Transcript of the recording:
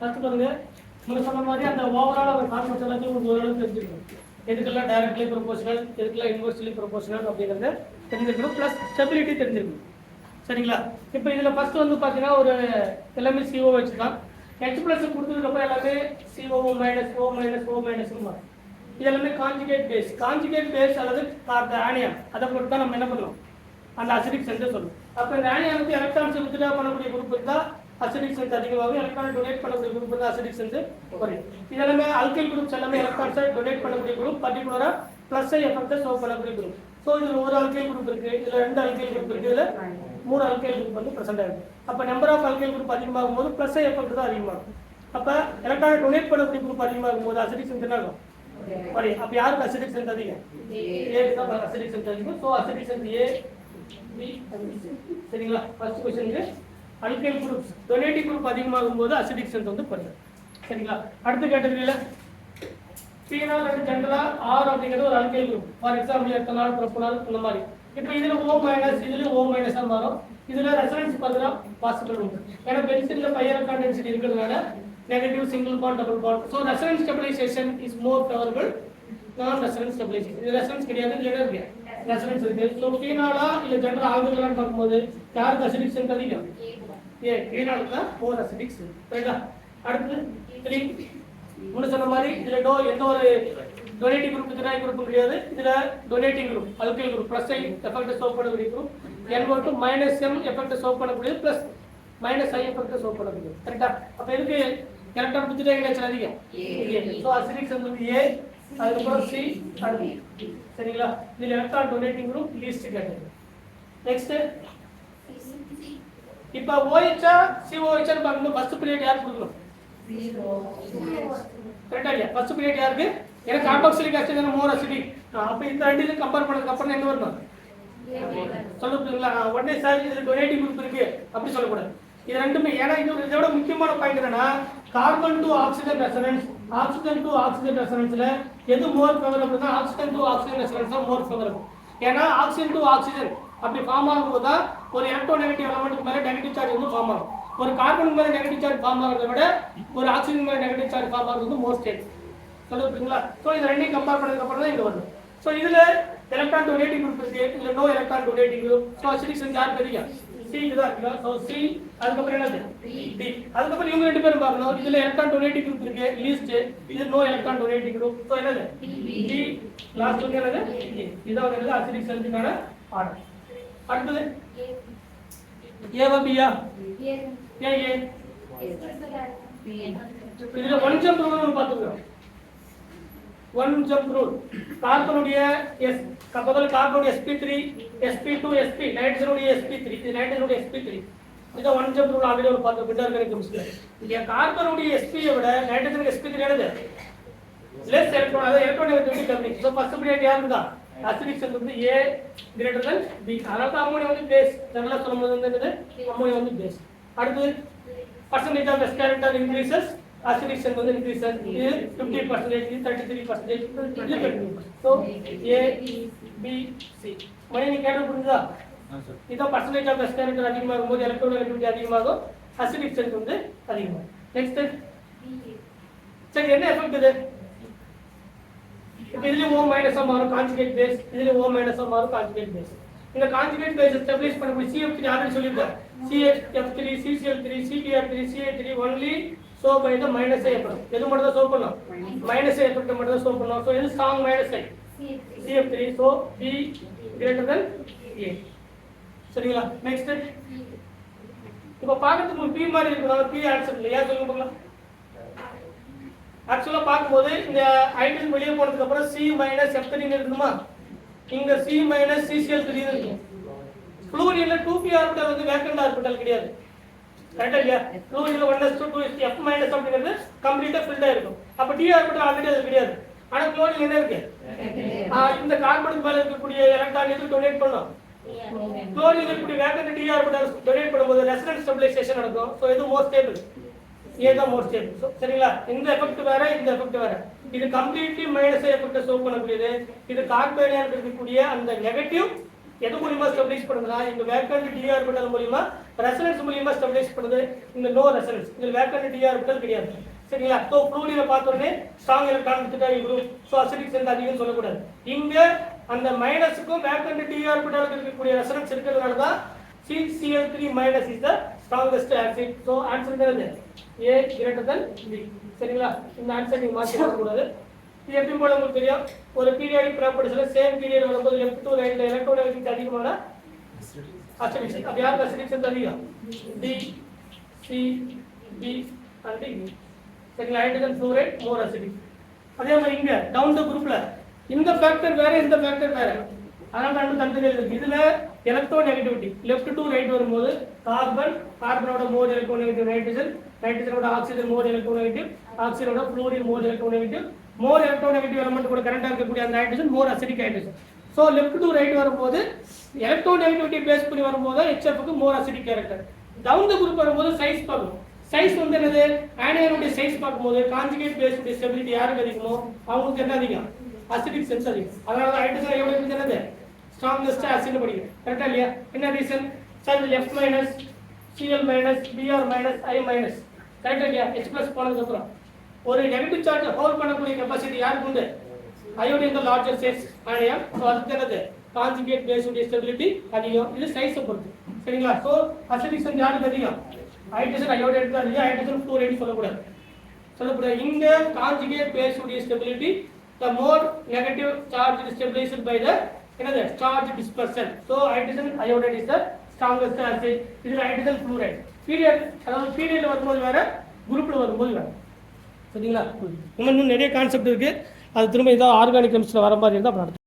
First பாருங்க நம்ம சொன்ன மாதிரி அந்த ஓவரால் ஒரு கான்செப்ட் எல்லாத்தையும் உங்களுக்கு ஓரளவுக்கு தெரிஞ்சுக்கணும். எதுக்கெல்லாம் டைரக்ட்லி ப்ரொபோஷனல், எதுக்கெல்லாம் இன்வெர்ஸ்லி ப்ரொபோஷனல் அப்படிங்கிறத தெரிஞ்சுக்கணும். ப்ளஸ் ஸ்டெபிலிட்டி தெரிஞ்சுக்கணும். சரிங்களா? இப்போ இதில் ஃபர்ஸ்ட் வந்து பார்த்தீங்கன்னா ஒரு எல்லாமே CO வச்சுக்கலாம். H ப்ளஸ் கொடுத்ததுக்கப்புறம் எல்லாமே CO minus O minus O மைனஸ்னு மாறும். இது எல்லாமே கான்ஜுகேட் பேஸ் அல்லது ஆனியம் அதை பொறுத்து தான் நம்ம என்ன பண்ணுவோம், அந்த அசிடிக் ஸ்ட்ரென்த் சொல்லுவோம். அப்போ இந்த ஆனியானுக்கு எலக்ட்ரான்ஸ் வித்ட்ரா பண்ணக்கூடிய குரூப் இருந்தால் அசிடிக் ஸ்ட்ரென்த் அதிகமாகும், எலக்ட்ரான் டொனேட் பண்ணக்கூடிய குரூப் இருந்தால் அசிடிக் ஸ்ட்ரென்த் குறையும். இது எல்லாமே அல்கைல் குரூப்ஸ் எல்லாமே எலக்ட்ரான்ஸை டொனேட் பண்ணக்கூடிய குரூப், பர்டிகுலராக ப்ளஸ் எஃபெக்டை ஷோ பண்ணக்கூடிய குரூப். ஸோ இதில் ஒரு அல்கைல் குரூப் இருக்குது, இதில் 2 அல்கைல் குரூப் இருக்குது, இதில் 3 அல்கைல் குரூப் வந்து ப்ரெசென்ட் ஆகும். அப்போ நம்பர் ஆஃப் அல்கைல் குரூப் அதிகமாகும் போது ப்ளஸ் எஃபெக்ட் தான் அதிகமாகும். அப்போ எலக்ட்ரான் டொனேட் பண்ணக்கூடிய குரூப் அதிகமாகும் போது அசிடிக் ஸ்ட்ரென்த் என்ன ஆகும்? அப்போ யாருக்கு அசிடிக் ஸ்ட்ரென்த் அதிகம்? ஏக்கு தான் அசிடிக் ஸ்ட்ரென்த் அதிகம். So acidic strength A, B, சரிங்களா? First question alkyl groups donative group அதிகமாகும் போது அசிடிக் ஸ்ட்ரென்த் வந்து குறையும். சரிங்களா? அடுத்த கேட்டகரியில ஃபீனால் அண்ட் ஜெனரலா R அப்படிங்கிறது ஒரு alkyl group. For example ethanol, propanol இந்த மாதிரி. இப்போ இதுல O மைனஸ், இதுல O மைனஸா மாறும். இதுல ரெசனன்ஸ் பார்த்தா பாசிபிள் உண்டு. ஏன்னா பென்சில்ல பை எலக்ட்ரான் டென்சிட்டி இருக்கிறதுனால negative single bond double bond. So resonance stabilisation is more favourable non resonance stabilisation. இது ரெசனன்ஸ் கிடையாது, இல்ல இருக்கு ரெசனன்ஸ் இருக்கு. ஸோ ஃபீனாலா இல்ல ஜெனரல் ஆல்கஹால்னு பார்க்கும்போது யாருக்கு அசிடிக் ஸ்ட்ரென்த் அதிகம்? ஏ ஃபீனாலுக்கு தான் மோர் அசிடிக் ஸ்ட்ரென்த். ரைட்டா? அடுத்து 3 முன்ன சொன்ன மாதிரி இதுல எந்த ஒரு டொனேட்டிவ் குரூப் டினாய் குரூப் கிடையாது. இதுல donating group alkyl group plus I effect show பண்ணக்கூடிய group, N1 minus M effect show பண்ணக்கூடிய plus minus I effect show பண்ணக்கூடிய. கரெக்ட்டா? அப்ப இதுக்கு எலக்ட்ரான் பிரிச்சுட்டே எங்க அதிகம்? A. So acidic strength A, அதுக்கப்புறம் C, அடுத்து. சரிங்களா? இதுல electron donating group least category. Next இப்போ OH COH னு பார்க்கும்போது ஃபர்ஸ்ட் பீரியட் யாருக்கு கொடுக்கணும்? கரெக்ட்டா இல்லையா? ஃபர்ஸ்ட் பீரியட் யாருக்கு? ஏன்னா கார்பாக்சிலிக் ஆசிட் தான மோர் அசிடிக். அப்ப இந்த ரெண்டையும் கம்பேர் பண்ணதுக்கு அப்புறம் என்ன வரணும்? சொல்லுங்களா? உடனே சார் இதுல டொனேட்டிவ் குரூப் இருக்கு அப்படி சொல்லக்கூடாது. இது ரெண்டுமே ஏன்னா இதோட முக்கியமான பாயிண்ட் என்னன்னா carbon to oxygen resonance, oxygen to oxygen ரெசனன்ஸ்ல எது மோர் ஃபேவரபிள்னா ஆக்சிஜன் டு ஆக்சிஜன் ரெசனன்ஸ் தான் மோர் ஃபேவரபிள். ஏன்னா ஆக்சிஜன் டு ஆக்சிஜன் அப்படி ஃபார்ம் ஆகும்போது தான் ஒரு எலக்ட்ரோ நெகட்டிவ் எலமெண்ட்க்கு மேல நெகட்டிவ் சார்ஜ் வந்து ஃபார்ம் ஆகும். ஒரு கார்பன் மேல நெகட்டிவ் சார்ஜ் ஃபார்ம் ஆகிறத விட ஒரு ஆக்சிஜன் மேல நெகட்டிவ் சார்ஜ் ஃபார்ம் ஆகிறது வந்து மோர் ஸ்டேபிள். சொல்லுங்களா? ஸோ இது ரெண்டையும் கம்பேர் பண்ணதுக்கு அப்புறம் தான் இங்க வரும். ஸோ இதுல எலக்ட்ரான் டொனேட்டிங் குரூப் இருக்கு, இதுல no electron donating group. So acidic strength யார் தெரியும்? C இதுதான் இருக்குல்ல. ஸோ C, அதுக்கப்புறம் என்னது? D. அதுக்கப்புறம் இவங்க ரெண்டு பேரும் பார்க்கணும். இதுல எலக்ட்ரான் டொனேட்டிங் குரூப் இருக்கு லீஸ்ட், இது no electron donating group. So என்னது? D. லாஸ்ட் ஒன் என்னது? A. இதான் வந்து அசிடிக் ஸ்ட்ரென்த்கான ஆர்டர். அடுத்தது ஏவா பியா? ஏ. இதுல ஒன் ஜம்ப் ரூல் பார்த்துக்கிறோம். ஒன் ஜம்ப் ரூல் கார்பனுடைய பதில் கார்பனுடைய sp3 sp2 sp நைட்ரஜனுடைய sp3 இது நைட்ரஜனுடைய sp3 இத ஒன் ஜம்ப் ரூல் ஆல்ரெடி ஒரு பார்த்து இன்ஆர்கானிக் கெமிஸ்ட்ரியில. இங்க கார்பனுடைய sp ஐ விட நைட்ரஜனுடைய sp3 என்னது? லெஸ் எலக்ட்ரான், அதாவது எலக்ட்ரான் நெகட்டிவிட்டி கம்மி. சோ ஃபர்ஸ்ட் பீரியட் யாருக்கு தான்? அசிடிக் ஸ்ட்ரென்த் வந்து A greater than B. அதாவது அம்மோனியா வந்து பேஸ். ஜெனரலா சொல்லும்போது வந்து என்னது? அம்மோனியா வந்து பேஸ். அடுத்து percentage of escalator increases, acidic strength வந்து increases. இது 50%, இது 33%, இது 20%. So A, B, C. மணி நீ கேட்ட புரியுதா? இத percentage of escalator அதிகமாகும் போது எலக்ட்ரோநெகட்டிவிட்டி அதிகமாகும், acidic strength வந்து அதிகமாகும். நெக்ஸ்ட் சரி என்ன எஃபெக்ட் இது? இதுல O மைனஸ் மாறும் கான்ஜுகேட் பேஸ், இதுல O மைனஸ் மாறும் கான்ஜுகேட் பேஸ். இந்த கான்ஜுகேட் பேஸ் ஸ்டெபிலைஸ் பண்ணக்கூடிய CF3 ஆல்ரெடி சொல்லிருக்கேன். CH3, CCl3, CTR3, CA3 only show by the minus I effect. எது மட்டும் தான் ஷோ பண்ணோம்? மைனஸ் I effect மட்டும் தான் ஷோ பண்ணோம். சோ இது strong minus I CF3. So B greater than A. சரிங்களா? நெக்ஸ்ட் இப்போ பார்க்கிறதுக்கு P மாதிரி இருக்குனால P ஆன்சர் இல்லையா சொல்லுங்க பார்க்கலாம். ஆக்சுவலா பாக்கும்போது இந்த ஹைட்ரஜன் வெளியே போனதுக்கு அப்புறம் C மைனஸ் F3 இருக்குமா? இங்க C மைனஸ் CCl3 இருக்கு. ஃப்ளூரின்ல 2p ஆர்பிடல் வந்து வேக்கன்ட் ஆர்பிடல் கிடையாது. கரெக்ட்டா இல்லையா? ஃப்ளூரின்ல 1s2 F மைனஸ் அப்படிங்கிறது கம்ப்ளீட்டா ஃபில்ட் ஆயிருக்கும். அப்ப d ஆர்பிடல் ஆல்ரெடி அது கிடையாது. ஆனா குளோரின்ல என்ன இருக்கு? இந்த கார்பனுக்கு மேல இருக்கக்கூடிய எலக்ட்ரான் எது டொனேட் பண்ணும்? குளோரின்ல இருக்கக்கூடிய வேக்கன்ட் d ஆர்பிடல் டொனேட் பண்ணும்போது ரெசனன்ஸ் ஸ்டெபிலைசேஷன் நடக்கும். சோ இது மோர் ஸ்டேபிள். ஏதா மோர் ஸ்டேபிள். சரிங்களா? இந்த எஃபெக்ட் வேற, இந்த எஃபெக்ட் வேற. இது கம்ப்ளீட்லி மைனஸ் எஃபெக்ட் ஷோ பண்ணக்கூடியது. இது கார்பனில் இருக்கக்கூடிய அந்த நெகட்டிவ் எது மூலமா ஸ்டெபிலைஸ் பண்ணுதுன்னா இந்த வேக்கன்ட் d ஆர்பிடல் மூலமா ரெசனன்ஸ் மூலியமா ஸ்டெபிலைஸ் பண்ணுது. இந்த நோ ரெசனன்ஸ், இதுல வேக்கன்ட் டி ஆர்பிட்டல் கிடையாது. சரிங்களா? ஸோ ஃப்ளூரியில பார்த்தோன்னே strong electron withdrawing group, so acidic strength அதிகம் சொல்லக்கூடாது. இங்க அந்த மைனஸுக்கும் வேக்கன்ட் டி ஆர்பிட்டலுக்கு இருக்கக்கூடிய ரெசனன்ஸ் இருக்கிறதுனால தான் CCl3 minus is the strongest acid. So answer என்னது? A greater than B. சரிங்களா? இந்த ஆன்சர் நீங்க மாத்தி போட கூடாது. இது எப்படி போட உங்களுக்கு தெரியும்? ஒரு பீரியாடிக் ப்ராப்பர்ட்டிஸ்ல சேம் பீரியட் வரும்போது லெஃப்ட் டு ரைட்ல எலக்ட்ரோநெகட்டிவிட்டி அதிகமான அசிடிக். அது யாருக்கு அசிடிக் அதிகம்? D, C, B and E. சரிங்களா? ஹைட்ரஜன் ஃப்ளூரைட் மோர் அசிடிக். அதே மாதிரி இங்க டவுன் தி குரூப்ல இந்த ஃபேக்டர் வேற, இந்த ஃபேக்டர் வேற. அதனால தான் தனித்தனியாக இருக்கு. இதுல எலக்ட்ரோநெகட்டிவிட்டி லெஃப்ட் டு ரைட் வரும்போது கார்பனோட மோர் எலக்ட்ரோநெகட்டிவ் நைட்ரஜன், நைட்ரஜனோட ஆக்சிஜன் மோர் எலக்ட்ரோநெகட்டிவ், ஆக்சிஜனோட fluorine more electronegative, more electronegative element கூட கரண்டா இருக்கக்கூடிய அந்த hydrogen more acidic hydrogen. So left to right வரும்போது எலக்ட்ரோநெகட்டிவிட்டி பேஸ் பண்ணி வரும்போது HFக்கு more acidic character. Down the group வரும்போது சைஸ் பார்க்கணும். சைஸ் வந்து என்னது? ஆனியனுடைய சைஸ் பார்க்கும்போது கான்ஜுகேட் பேஸ் உடைய ஸ்டெபிலிட்டி யாருக்கு அதிகமோ அவங்களுக்கு என்ன அதிகம்? அசிடிக் சென்ஸ் அதிகம். அதனால தான் ஹைட்ரஜன் எவ்வளவு என்னது? ஸ்ட்ராங்கஸ்ட் ஆசிட் படிக்கிறேன். கரெக்டா இல்லையா? என்ன reason? Sir F minus, Cl minus, Br minus, I minus. கரெக்டா இல்லையா? H பிளஸ் போனதுக்கு அப்புறம் ஒரு நெகட்டிவ் சார்ஜ் ஹோல்ட் பண்ணக்கூடிய கெபாசிட்டி யாருக்கு உண்டு? Iodine the larger size ion. So அதுக்கு என்னது? கான்ஜுகேட் பேஸ் உடைய ஸ்டெபிலிட்டி அதிகம். இது சைஸை பொறுத்து. சரிங்களா? சோ அசிடிக் சென்ஸ் யாருக்கு அதிகம்? ஹைட்ரஜன் அயோடைடு தான் இல்லையா? ஹைட்ரஜன் ஃப்ளூரைடு சொல்லக்கூடாது. இங்க கான்ஜுகேட் பேஸ் உடைய stability the more negative charge is stabilized by the charge dispersion. So hydrogen iodide is the strongest acid. This is hydrogen fluoride. Period அதாவது பீரியட்ல வரும்போது வேற, குரூப்ல வரும்போது வேற. சரிங்களா? இன்னும் நிறைய கான்செப்ட் இருக்கு. அது திரும்ப ஏதாவது ஆர்கானிக் கெமிஸ்ட்ரியில் வர மாதிரி இருந்தால்